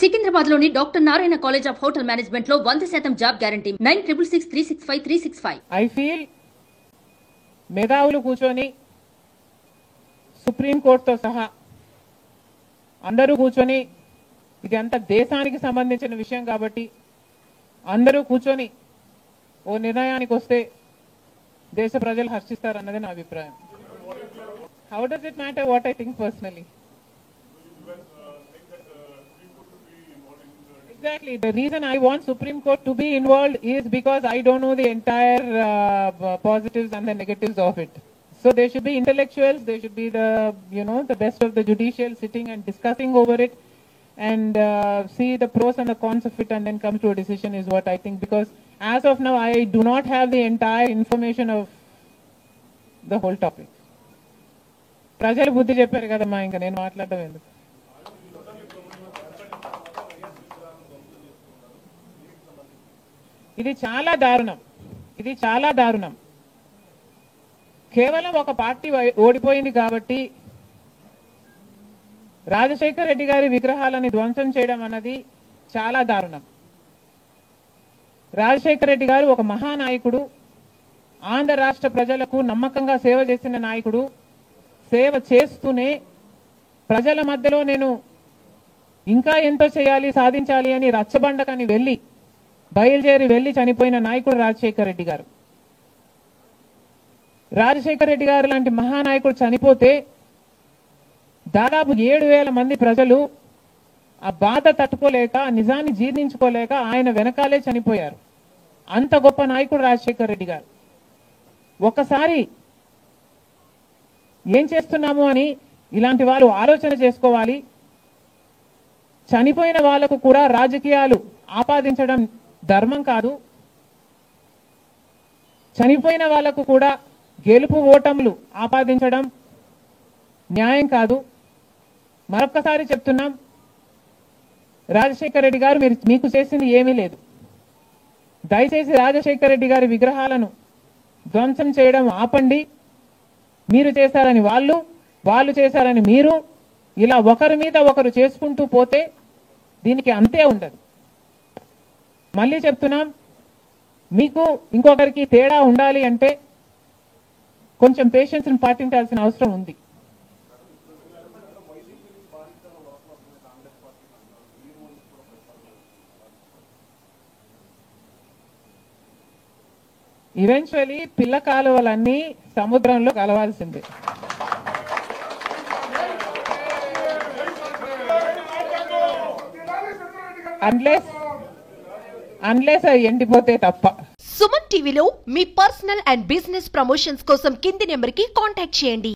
సికింద్రాబాద్ లోని doctor Narayana college of hotel management లో 100% job guarantee 966365 I feel మేధావులు కూర్చొని సుప్రీం కోర్టుతో సహా అందరూ కూర్చొని ఇది అంత దేశానికి సంబంధించిన విషయం కాబట్టి అందరూ కూర్చొని ఓ నిర్ణయానికి వస్తే దేశ ప్రజలు హర్షిస్తారన్నది నా అభిప్రాయం. How does it matter what I think personally? Exactly. The reason I want Supreme Court to be involved is because I don't know the entire positives and the negatives of it. So there should be intellectuals, there should be the best of the judicial sitting and discussing over it and see the pros and the cons of it and then come to a decision is what I think. Because as of now, I do not have the entire information of the whole topic. Prajalu buddhi chepparu kadamma inga nenu maatladam enduku. ఇది చాలా దారుణం. కేవలం ఒక party ఓడిపోయింది కాబట్టి రాజశేఖర్ రెడ్డి గారి విగ్రహాలని ధ్వంసం చేయడం అన్నది చాలా దారుణం. రాజశేఖర్ రెడ్డి గారు ఒక మహానాయకుడు, ఆంధ్ర రాష్ట్ర ప్రజలకు నమ్మకంగా సేవ చేసిన నాయకుడు. సేవ చేస్తూనే ప్రజల మధ్యలో నేను ఇంకా ఎంతో చేయాలి, సాధించాలి అని రచ్చబండకని బయలుదేరి వెళ్ళి చనిపోయిన నాయకుడు రాజశేఖర్ రెడ్డి గారు. రాజశేఖర్ రెడ్డి గారు లాంటి మహానాయకుడు చనిపోతే దాదాపు 7,000 మంది ప్రజలు ఆ బాధ తట్టుకోలేక, నిజాన్ని జీర్ణించుకోలేక ఆయన వెనకాలే చనిపోయారు. అంత గొప్ప నాయకుడు రాజశేఖర్ రెడ్డి గారు. ఒకసారి ఏం చేస్తున్నాము అని ఇలాంటి వాళ్ళు ఆలోచన చేసుకోవాలి. చనిపోయిన వాళ్లకు కూడా రాజకీయాలు ఆపాదించడం ధర్మం కాదు. చనిపోయిన వాళ్లకు కూడా గెలుపు ఓటములు ఆపాదించడం న్యాయం కాదు. మరొక్కసారి చెప్తున్నాం, రాజశేఖర్ రెడ్డి గారు మీకు చేసింది ఏమీ లేదు. దయచేసి రాజశేఖర్ రెడ్డి గారి విగ్రహాలను ధ్వంసం చేయడం ఆపండి. మీరు చేశారని వాళ్ళు చేశారని మీరు, ఇలా ఒకరి మీద ఒకరు చేసుకుంటూ పోతే దీనికి అంతే ఉండదు. మళ్ళీ చెప్తున్నాం, మీకు ఇంకొకరికి తేడా ఉండాలి అంటే కొంచెం పేషెన్స్ని పాటించాల్సిన అవసరం ఉంది. ఈవెన్చువలీ పిల్ల కాలువలన్నీ సముద్రంలో కలవాల్సిందే. అన్లెస్ అవి ఎండిపోతే తప్ప. సుమన్ టీవీలో మీ పర్సనల్ అండ్ బిజినెస్ ప్రమోషన్స్ కోసం కింది నెంబర్కి కాంటాక్ట్ చేయండి.